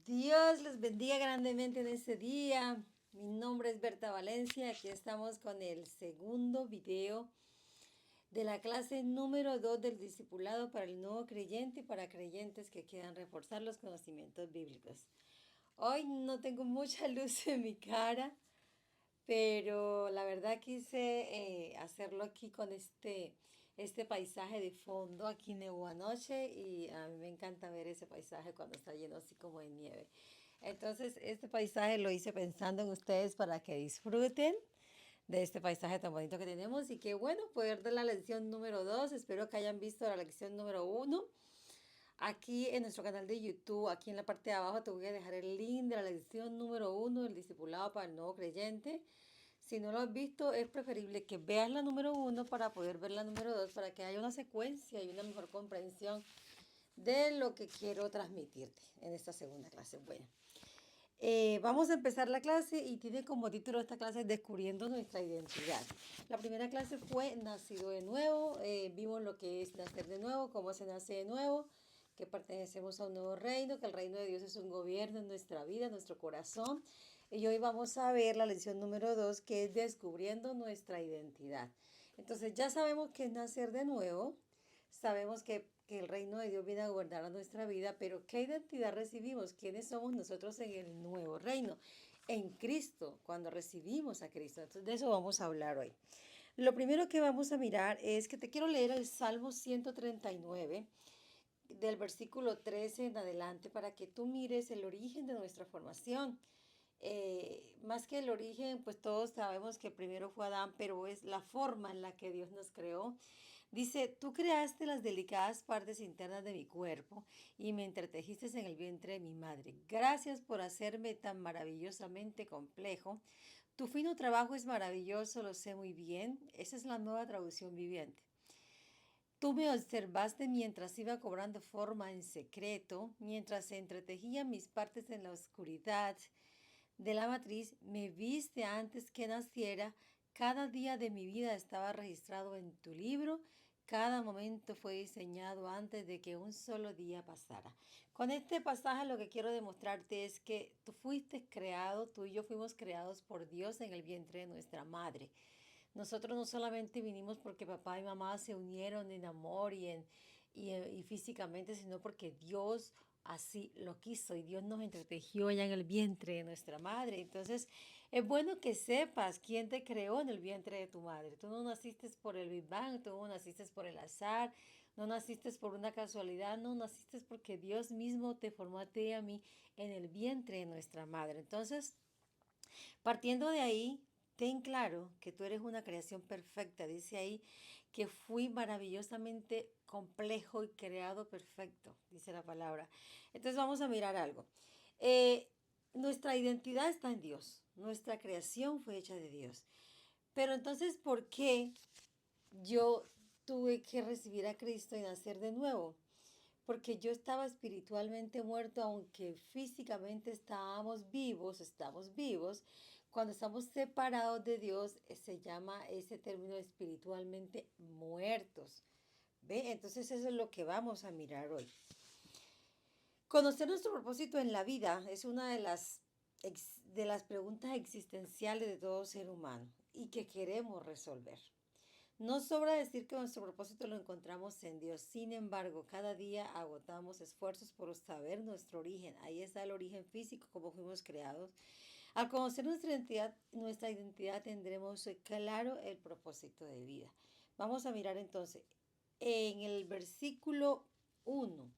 Dios les bendiga grandemente en este día. Mi nombre es Berta Valencia. Aquí estamos con el segundo video de la clase número 2 del discipulado para el nuevo creyente y para creyentes que quieran reforzar los conocimientos bíblicos. Hoy no tengo mucha luz en mi cara, pero la verdad quise hacerlo aquí con este paisaje de fondo. Aquí nevó anoche y a mí me encanta ver ese paisaje cuando está lleno así como de nieve. Entonces, este paisaje lo hice pensando en ustedes para que disfruten de este paisaje tan bonito que tenemos y que bueno, poder dar la lección número 2. Espero que hayan visto la lección número 1. Aquí en nuestro canal de YouTube, aquí en la parte de abajo te voy a dejar el link de la lección número 1 del discipulado para el nuevo creyente. Si no lo has visto, es preferible que veas la número 1 para poder ver la número 2, para que haya una secuencia y una mejor comprensión de lo que quiero transmitirte en esta segunda clase. Bueno, vamos a empezar la clase y tiene como título esta clase Descubriendo nuestra identidad. La primera clase fue Nacido de nuevo, vimos lo que es nacer de nuevo, cómo se nace de nuevo, que pertenecemos a un nuevo reino, que el reino de Dios es un gobierno en nuestra vida, en nuestro corazón. Y hoy vamos a ver la lección número 2, que es Descubriendo nuestra identidad. Entonces ya sabemos que es nacer de nuevo, sabemos que el reino de Dios viene a gobernar a nuestra vida, pero ¿qué identidad recibimos? ¿Quiénes somos nosotros en el nuevo reino? En Cristo, cuando recibimos a Cristo. Entonces, de eso vamos a hablar hoy. Lo primero que vamos a mirar es que te quiero leer el Salmo 139, del versículo 13 en adelante, para que tú mires el origen de nuestra formación. Más que el origen, pues todos sabemos que primero fue Adán, pero es la forma en la que Dios nos creó. Dice, tú creaste las delicadas partes internas de mi cuerpo y me entretejiste en el vientre de mi madre. Gracias por hacerme tan maravillosamente complejo. Tu fino trabajo es maravilloso, lo sé muy bien. Esa es la nueva traducción viviente. Tú me observaste mientras iba cobrando forma en secreto, mientras se entretejían mis partes en la oscuridad de la matriz, me viste antes que naciera, cada día de mi vida estaba registrado en tu libro, cada momento fue diseñado antes de que un solo día pasara. Con este pasaje lo que quiero demostrarte es que tú fuiste creado, tú y yo fuimos creados por Dios en el vientre de nuestra madre. Nosotros no solamente vinimos porque papá y mamá se unieron en amor y físicamente, sino porque Dios así lo quiso y Dios nos entretejió allá en el vientre de nuestra madre. Entonces, es bueno que sepas quién te creó en el vientre de tu madre. Tú no naciste por el Big Bang, tú no naciste por el azar, no naciste por una casualidad, no naciste porque Dios mismo te formó a ti y a mí en el vientre de nuestra madre. Entonces, partiendo de ahí, ten claro que tú eres una creación perfecta. Dice ahí que fui maravillosamente complejo y creado perfecto, dice la palabra. Entonces vamos a mirar algo. Eh, Nuestra identidad está en Dios. Nuestra creación fue hecha de Dios. Pero entonces, ¿por qué yo tuve que recibir a Cristo y nacer de nuevo? Porque yo estaba espiritualmente muerto, aunque físicamente estamos vivos. Cuando estamos separados de Dios, se llama ese término espiritualmente muertos. ¿Ve? Entonces eso es lo que vamos a mirar hoy. Conocer nuestro propósito en la vida es una de las preguntas existenciales de todo ser humano y que queremos resolver. No sobra decir que nuestro propósito lo encontramos en Dios. Sin embargo, cada día agotamos esfuerzos por saber nuestro origen. Ahí está el origen físico, cómo fuimos creados. Al conocer nuestra identidad tendremos claro el propósito de vida. Vamos a mirar entonces en el versículo 1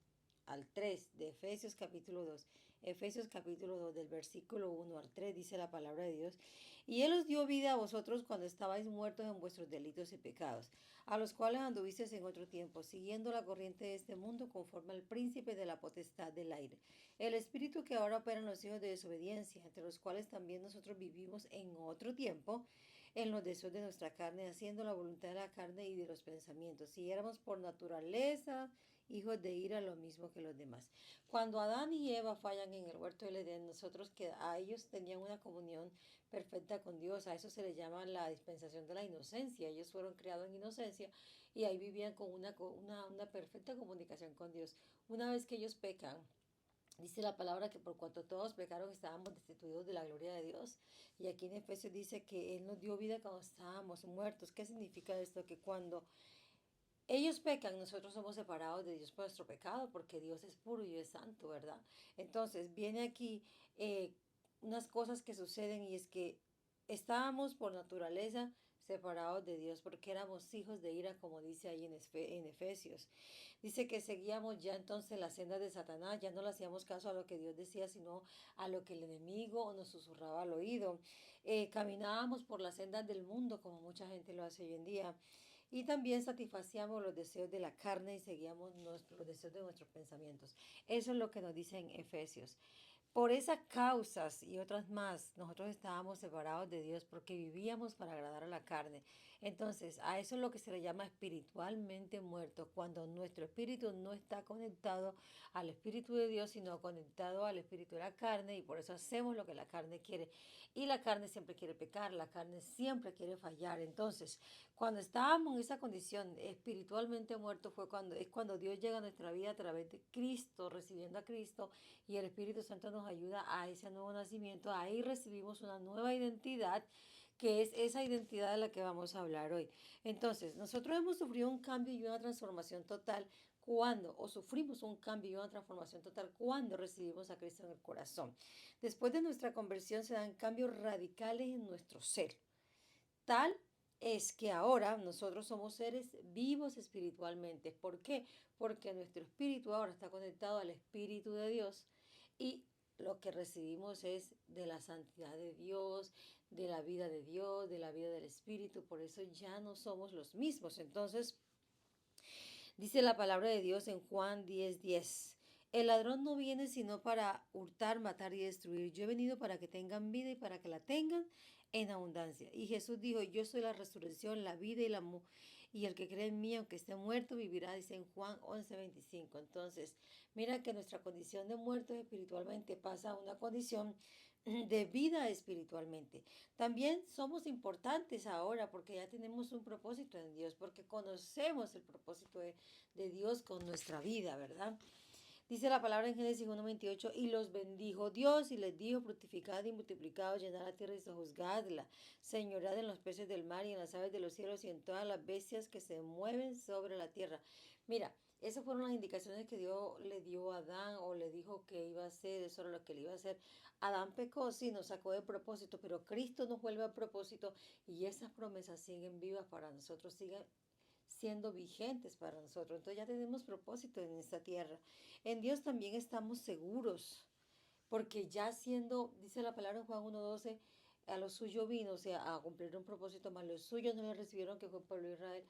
al 3 de Efesios capítulo 2. Efesios capítulo 2 del versículo 1 al 3 dice la palabra de Dios. Y Él os dio vida a vosotros cuando estabais muertos en vuestros delitos y pecados, a los cuales anduvisteis en otro tiempo, siguiendo la corriente de este mundo conforme al príncipe de la potestad del aire, el espíritu que ahora opera en los hijos de desobediencia, entre los cuales también nosotros vivimos en otro tiempo, en los deseos de nuestra carne, haciendo la voluntad de la carne y de los pensamientos. Y éramos por naturaleza hijos de ira, lo mismo que los demás. Cuando Adán y Eva fallan en el huerto del Edén, nosotros que a ellos tenían una comunión perfecta con Dios, a eso se le llama la dispensación de la inocencia. Ellos fueron creados en inocencia y ahí vivían con una perfecta comunicación con Dios. Una vez que ellos pecan, Dice la palabra que por cuanto todos pecaron estábamos destituidos de la gloria de Dios. Y aquí en Efesios dice que Él nos dio vida cuando estábamos muertos. ¿Qué significa esto? Que cuando ellos pecan, nosotros somos separados de Dios por nuestro pecado, porque Dios es puro y es santo, ¿verdad? Entonces, viene aquí eh, unas cosas que suceden y es que estábamos por naturaleza separados de Dios porque éramos hijos de ira, como dice ahí en Efesios. Dice que seguíamos ya entonces las sendas de Satanás, ya no le hacíamos caso a lo que Dios decía, sino a lo que el enemigo nos susurraba al oído. Caminábamos por las sendas del mundo, como mucha gente lo hace hoy en día. Y también satisfacíamos los deseos de la carne y seguíamos los deseos de nuestros pensamientos. Eso es lo que nos dice en Efesios. Por esas causas y otras más, nosotros estábamos separados de Dios porque vivíamos para agradar a la carne. Entonces, a eso es lo que se le llama espiritualmente muerto, cuando nuestro espíritu no está conectado al espíritu de Dios, sino conectado al espíritu de la carne, y por eso hacemos lo que la carne quiere. Y la carne siempre quiere pecar, la carne siempre quiere fallar. Entonces, cuando estábamos en esa condición espiritualmente muerto es cuando Dios llega a nuestra vida a través de Cristo, recibiendo a Cristo, y el Espíritu Santo nos ayuda a ese nuevo nacimiento. Ahí recibimos una nueva identidad, que es esa identidad de la que vamos a hablar hoy. Entonces, nosotros hemos sufrido un cambio y una transformación total o sufrimos un cambio y una transformación total cuando recibimos a Cristo en el corazón. Después de nuestra conversión se dan cambios radicales en nuestro ser. Tal es que ahora nosotros somos seres vivos espiritualmente. ¿Por qué? Porque nuestro espíritu ahora está conectado al Espíritu de Dios, y lo que recibimos es de la santidad de Dios, de la vida de Dios, de la vida del Espíritu. Por eso ya no somos los mismos. Entonces, dice la palabra de Dios en Juan 10:10. El ladrón no viene sino para hurtar, matar y destruir. Yo he venido para que tengan vida y para que la tengan en abundancia. Y Jesús dijo, yo soy la resurrección, la vida y el que cree en mí, aunque esté muerto, vivirá, dice en Juan 11:25. Entonces, mira que nuestra condición de muertos espiritualmente pasa a una condición de vida espiritualmente. También somos importantes ahora porque ya tenemos un propósito en Dios, porque conocemos el propósito de Dios con nuestra vida, ¿verdad? Dice la palabra en Génesis 1:28, y los bendijo Dios y les dijo, fructificad y multiplicad, llenad la tierra y sojuzgadla, señorad en los peces del mar y en las aves de los cielos y en todas las bestias que se mueven sobre la tierra. Mira, esas fueron las indicaciones que Dios le dio a Adán, o le dijo que iba a hacer, eso era lo que le iba a hacer. Adán pecó, sí, nos sacó de propósito, pero Cristo nos vuelve a propósito, y esas promesas siguen vivas para nosotros, siguen siendo vigentes para nosotros. Entonces ya tenemos propósito en esta tierra. En Dios también estamos seguros, porque ya siendo, dice la palabra en Juan 1:12, a lo suyo vino, o sea, a cumplir un propósito, más los suyos no le recibieron, que fue el pueblo de Israel,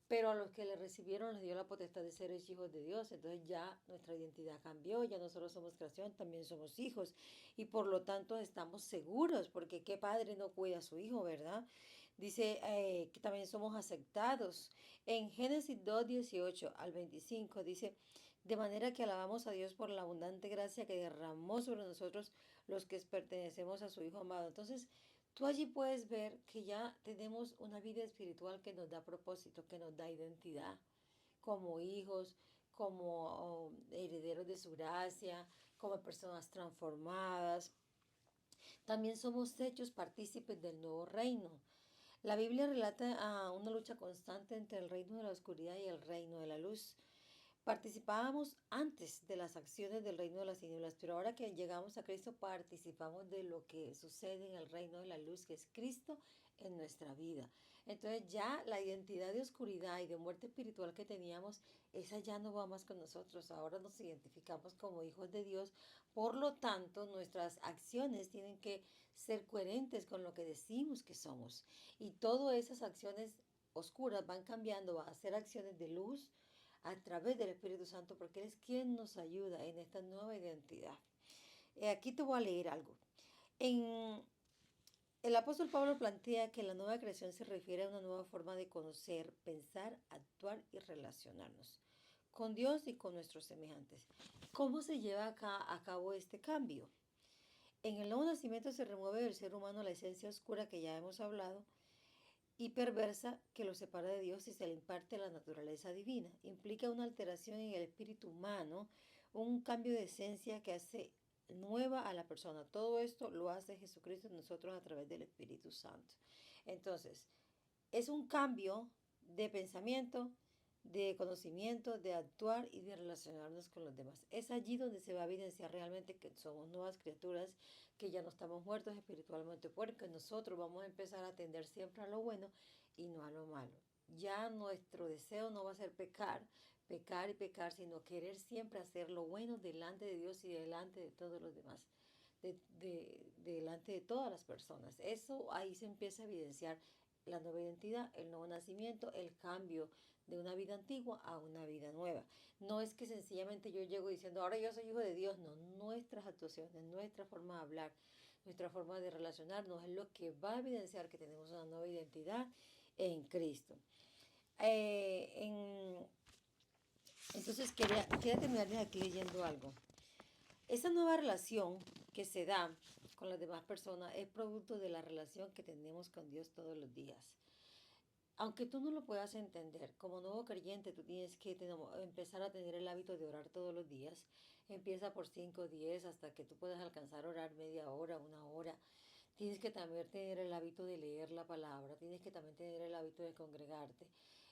pero a los que le recibieron les dio la potestad de ser hijos de Dios. Entonces ya nuestra identidad cambió, ya no solo somos creación, también somos hijos. Y por lo tanto estamos seguros, porque qué padre no cuida a su hijo, ¿verdad? Dice que también somos aceptados. En Génesis 2:18 al 25 dice, de manera que alabamos a Dios por la abundante gracia que derramó sobre nosotros los que pertenecemos a su Hijo amado. Entonces, tú allí puedes ver que ya tenemos una vida espiritual que nos da propósito, que nos da identidad como hijos, como herederos de su gracia, como personas transformadas. También somos hechos partícipes del nuevo reino. La Biblia relata una lucha constante entre el reino de la oscuridad y el reino de la luz. Participábamos antes de las acciones del reino de las tinieblas, pero ahora que llegamos a Cristo participamos de lo que sucede en el reino de la luz, que es Cristo en nuestra vida. Entonces ya la identidad de oscuridad y de muerte espiritual que teníamos, esa ya no va más con nosotros. Ahora nos identificamos como hijos de Dios. Por lo tanto, nuestras acciones tienen que ser coherentes con lo que decimos que somos. Y todas esas acciones oscuras van cambiando a ser acciones de luz a través del Espíritu Santo, porque Él es quien nos ayuda en esta nueva identidad. Aquí te voy a leer algo. En el apóstol Pablo plantea que la nueva creación se refiere a una nueva forma de conocer, pensar, actuar y relacionarnos con Dios y con nuestros semejantes. ¿Cómo se lleva a cabo este cambio? En el nuevo nacimiento se remueve del ser humano la esencia oscura que ya hemos hablado y perversa que lo separa de Dios y se le imparte la naturaleza divina. Implica una alteración en el espíritu humano, un cambio de esencia que hace nueva a la persona. Todo esto lo hace Jesucristo en nosotros a través del Espíritu Santo. Entonces, es un cambio de pensamiento, de conocimiento, de actuar y de relacionarnos con los demás. Es allí donde se va a evidenciar realmente que somos nuevas criaturas, que ya no estamos muertos espiritualmente, porque nosotros vamos a empezar a atender siempre a lo bueno y no a lo malo. Ya nuestro deseo no va a ser pecar y pecar, sino querer siempre hacer lo bueno delante de Dios y delante de todos los demás. Delante de todas las personas. Eso ahí se empieza a evidenciar la nueva identidad, el nuevo nacimiento, el cambio de una vida antigua a una vida nueva. No es que sencillamente yo llego diciendo, ahora yo soy hijo de Dios, no, nuestras actuaciones, nuestra forma de hablar, nuestra forma de relacionarnos es lo que va a evidenciar que tenemos una nueva identidad en Cristo. Entonces quería terminar aquí leyendo algo. Esa nueva relación que se da con las demás personas es producto de la relación que tenemos con Dios todos los días. Aunque tú no lo puedas entender, como nuevo creyente tú tienes que empezar a tener el hábito de orar todos los días. Empieza por 5 o 10 hasta que tú puedas alcanzar a orar media hora, una hora. Tienes que también tener el hábito de leer la palabra, tienes que también tener el hábito de congregarte,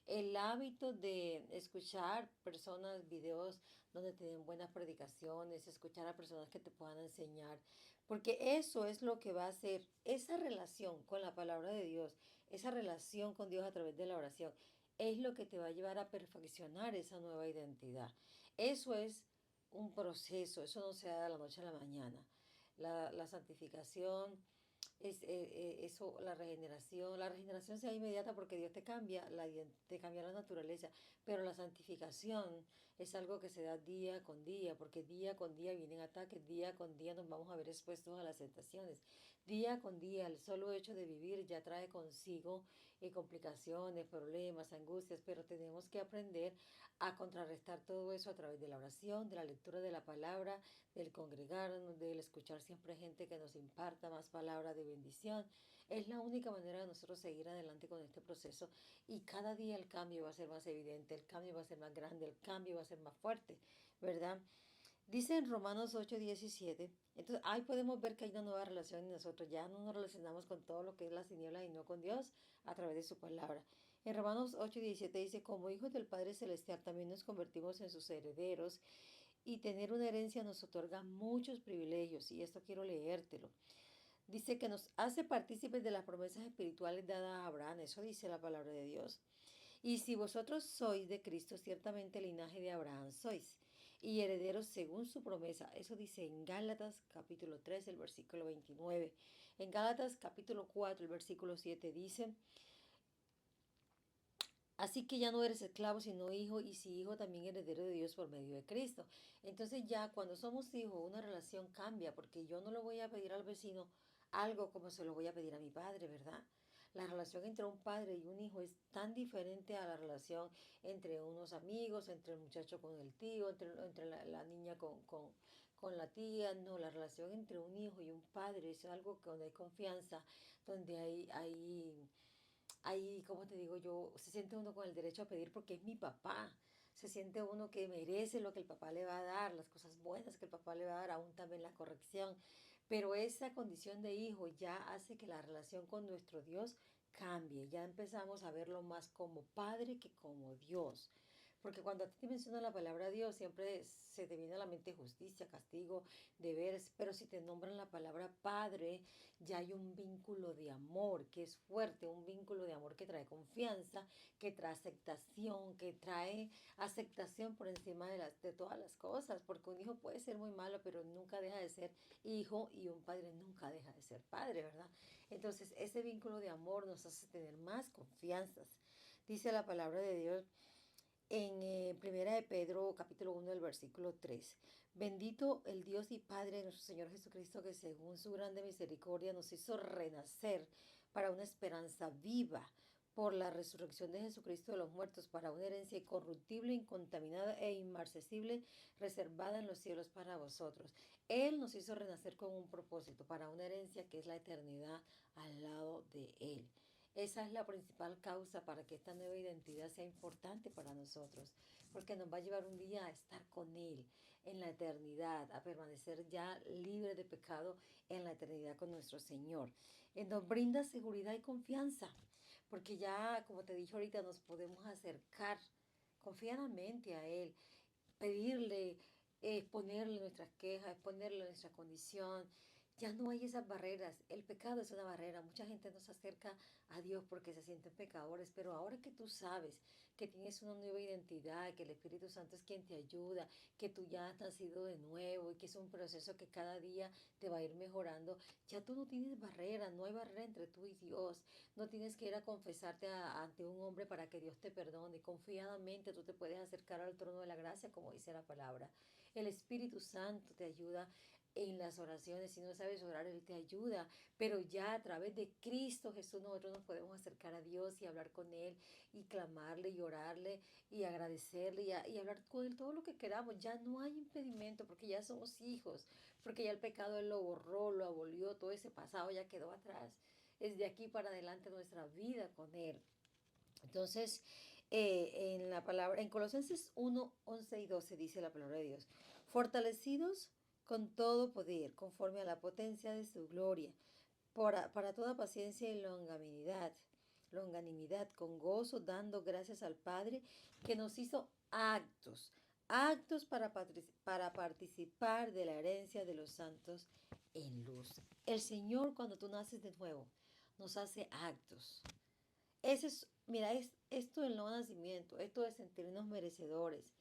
el hábito de escuchar personas, videos donde te den buenas predicaciones, escuchar a personas que te puedan enseñar, porque eso es lo que va a hacer esa relación con la palabra de Dios, esa relación con Dios a través de la oración, es lo que te va a llevar a perfeccionar esa nueva identidad. Eso es un proceso, eso no se da de la noche a la mañana. La santificación eso, la regeneración sea inmediata porque Dios te cambia, te cambia la naturaleza, pero la santificación es algo que se da día con día, porque día con día vienen ataques, día con día nos vamos a ver expuestos a las tentaciones, día con día el solo hecho de vivir ya trae consigo complicaciones, problemas, angustias, pero tenemos que aprender a contrarrestar todo eso a través de la oración, de la lectura de la palabra, del congregarnos, del escuchar siempre gente que nos imparta más palabra de bendición. Es la única manera de nosotros seguir adelante con este proceso y cada día el cambio va a ser más evidente, el cambio va a ser más grande, el cambio va a ser más fuerte, ¿verdad? Dice en Romanos 8:17, entonces ahí podemos ver que hay una nueva relación en nosotros, ya no nos relacionamos con todo lo que es las tinieblas y no con Dios a través de su palabra. En Romanos 8:17 dice, como hijos del Padre Celestial también nos convertimos en sus herederos y tener una herencia nos otorga muchos privilegios y esto quiero leértelo. Dice que nos hace partícipes de las promesas espirituales dadas a Abraham, eso dice la palabra de Dios. Y si vosotros sois de Cristo, ciertamente el linaje de Abraham sois, y herederos según su promesa. Eso dice en Gálatas capítulo 3, el versículo 29. En Gálatas capítulo 4, el versículo 7 dice, así que ya no eres esclavo, sino hijo, y si hijo, también heredero de Dios por medio de Cristo. Entonces ya cuando somos hijos, una relación cambia, porque yo no le voy a pedir al vecino algo como se lo voy a pedir a mi padre, ¿verdad? La relación entre un padre y un hijo es tan diferente a la relación entre unos amigos, entre el muchacho con el tío, entre la niña con la tía. No, la relación entre un hijo y un padre es algo donde hay confianza, donde hay, como te digo yo, se siente uno con el derecho a pedir porque es mi papá. Se siente uno que merece lo que el papá le va a dar, las cosas buenas que el papá le va a dar, aún también la corrección. Pero esa condición de hijo ya hace que la relación con nuestro Dios cambie. Ya empezamos a verlo más como padre que como Dios. Porque cuando a ti te menciona la palabra Dios, siempre se te viene a la mente justicia, castigo, deberes. Pero si te nombran la palabra Padre, ya hay un vínculo de amor que es fuerte, un vínculo de amor que trae confianza, que trae aceptación por encima de todas las cosas. Porque un hijo puede ser muy malo, pero nunca deja de ser hijo y un padre nunca deja de ser padre, ¿verdad? Entonces, ese vínculo de amor nos hace tener más confianzas. Dice la palabra de Dios en Primera de Pedro, capítulo 1, del versículo 3. Bendito el Dios y Padre de nuestro Señor Jesucristo, que según su grande misericordia nos hizo renacer para una esperanza viva por la resurrección de Jesucristo de los muertos, para una herencia incorruptible, incontaminada e inmarcesible, reservada en los cielos para vosotros. Él nos hizo renacer con un propósito, para una herencia que es la eternidad al lado de Él. Esa es la principal causa para que esta nueva identidad sea importante para nosotros, porque nos va a llevar un día a estar con Él. en la eternidad, a permanecer ya libre de pecado en la eternidad con nuestro Señor. Nos brinda seguridad y confianza, porque ya, como te dije ahorita, nos podemos acercar confiadamente a Él, pedirle, exponerle nuestras quejas, exponerle nuestra condición. Ya no hay esas barreras. El pecado es una barrera. Mucha gente no se acerca a Dios porque se sienten pecadores, pero ahora que tú sabes que tienes una nueva identidad, que el Espíritu Santo es quien te ayuda, que tú ya has nacido de nuevo y que es un proceso que cada día te va a ir mejorando, ya tú no tienes barrera, no hay barrera entre tú y Dios. No tienes que ir a confesarte ante un hombre para que Dios te perdone. Confiadamente tú te puedes acercar al trono de la gracia, como dice la palabra. El Espíritu Santo te ayuda en las oraciones. Si no sabes orar, Él te ayuda. Pero ya a través de Cristo Jesús nosotros nos podemos acercar a Dios y hablar con Él y clamarle y orarle y agradecerle y hablar con Él todo lo que queramos. Ya no hay impedimento porque ya somos hijos, porque ya el pecado Él lo borró, lo abolió, todo ese pasado ya quedó atrás. Es de aquí para adelante nuestra vida con Él. Entonces, en la palabra, en Colosenses 1:11 y 12 dice la palabra de Dios, fortalecidos con todo poder, conforme a la potencia de su gloria, para toda paciencia y longanimidad, con gozo, dando gracias al Padre que nos hizo actos para participar de la herencia de los santos en luz. El Señor, cuando tú naces de nuevo, nos hace actos. Ese es, mira, esto del nuevo nacimiento, esto de sentirnos merecedores,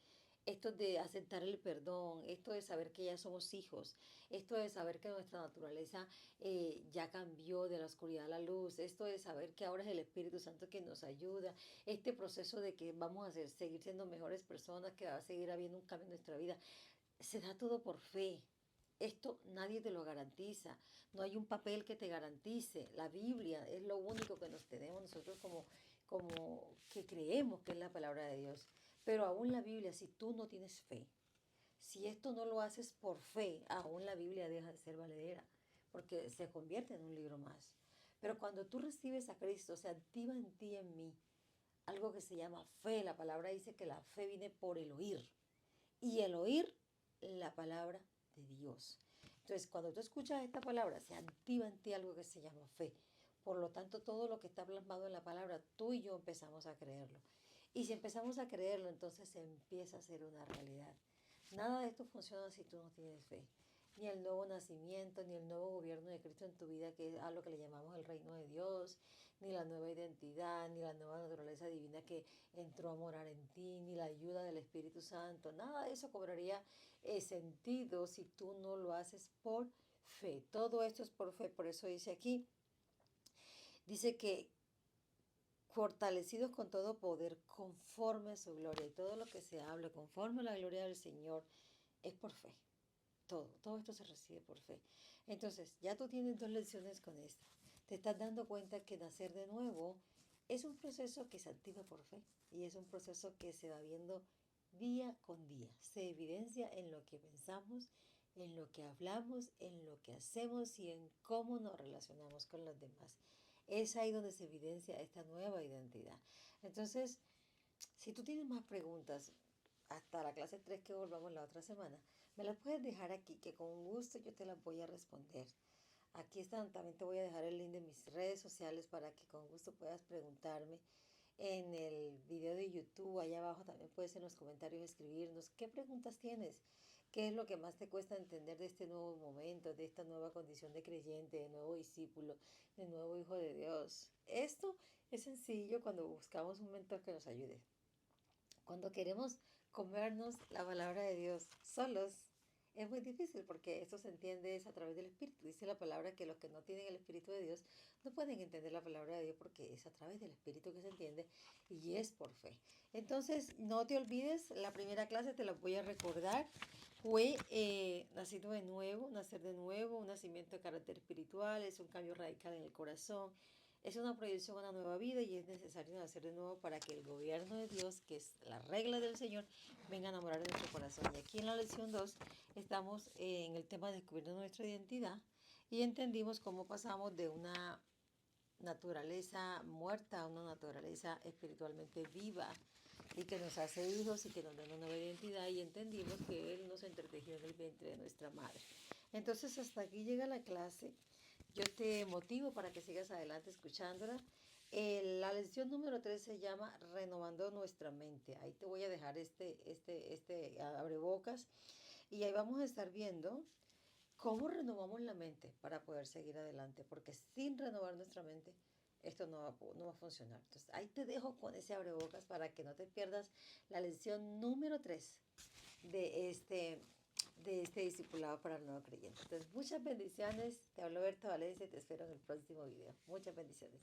esto de aceptar el perdón, esto de saber que ya somos hijos, esto de saber que nuestra naturaleza ya cambió de la oscuridad a la luz, esto de saber que ahora es el Espíritu Santo que nos ayuda, este proceso de que vamos a seguir siendo mejores personas, que va a seguir habiendo un cambio en nuestra vida, se da todo por fe. Esto nadie te lo garantiza. No hay un papel que te garantice. La Biblia es lo único que nos tenemos nosotros como que creemos que es la palabra de Dios. Pero aún la Biblia, si tú no tienes fe, si esto no lo haces por fe, aún la Biblia deja de ser valedera, porque se convierte en un libro más. Pero cuando tú recibes a Cristo, se activa en ti y en mí algo que se llama fe. La palabra dice que la fe viene por el oír. Y el oír la palabra de Dios. Entonces, cuando tú escuchas esta palabra, se activa en ti algo que se llama fe. Por lo tanto, todo lo que está plasmado en la palabra, tú y yo empezamos a creerlo. Y si empezamos a creerlo, entonces se empieza a ser una realidad. Nada de esto funciona si tú no tienes fe. Ni el nuevo nacimiento, ni el nuevo gobierno de Cristo en tu vida, que es a lo que le llamamos el reino de Dios, ni la nueva identidad, ni la nueva naturaleza divina que entró a morar en ti, ni la ayuda del Espíritu Santo. Nada de eso cobraría sentido si tú no lo haces por fe. Todo esto es por fe. Por eso dice aquí, dice que fortalecidos con todo poder conforme a su gloria. Y todo lo que se hable conforme a la gloria del Señor es por fe. Todo esto se recibe por fe. Entonces, ya tú tienes dos lecciones con esto. Te estás dando cuenta que nacer de nuevo es un proceso que se activa por fe y es un proceso que se va viendo día con día. Se evidencia en lo que pensamos, en lo que hablamos, en lo que hacemos y en cómo nos relacionamos con los demás. Es ahí donde se evidencia esta nueva identidad. Entonces, si tú tienes más preguntas, hasta la clase 3 que volvamos la otra semana, me las puedes dejar aquí, que con gusto yo te las voy a responder. Aquí están, también te voy a dejar el link de mis redes sociales para que con gusto puedas preguntarme en el video de YouTube. Allá abajo también puedes en los comentarios escribirnos qué preguntas tienes, qué es lo que más te cuesta entender de este nuevo momento, de esta nueva condición de creyente, de nuevo discípulo, de nuevo hijo de Dios. Esto es sencillo cuando buscamos un mentor que nos ayude. Cuando queremos comernos la palabra de Dios solos, es muy difícil porque esto se entiende es a través del Espíritu. Dice la palabra que los que no tienen el Espíritu de Dios no pueden entender la palabra de Dios porque es a través del Espíritu que se entiende y es por fe. Entonces, no te olvides, la primera clase te la voy a recordar. Fue nacido de nuevo, nacer de nuevo, un nacimiento de carácter espiritual, es un cambio radical en el corazón. Es una proyección a una nueva vida y es necesario nacer de nuevo para que el gobierno de Dios, que es la regla del Señor, venga a enamorar de nuestro corazón. Y aquí en la lección 2 estamos en el tema de descubriendo nuestra identidad y entendimos cómo pasamos de una naturaleza muerta a una naturaleza espiritualmente viva. y que nos hace hijos y que nos da una nueva identidad y entendimos que Él nos entretejió en el vientre de nuestra madre. Entonces hasta aquí llega la clase. Yo te motivo para que sigas adelante escuchándola. La lección número 3 se llama Renovando nuestra mente. Ahí te voy a dejar este abrebocas y ahí vamos a estar viendo cómo renovamos la mente para poder seguir adelante, porque sin renovar nuestra mente esto no va a funcionar. Entonces ahí te dejo con ese abrebocas para que no te pierdas la lección número 3 de este discipulado para el nuevo creyente. Entonces muchas bendiciones, te hablo Berta Valencia y te espero en el próximo video. Muchas bendiciones.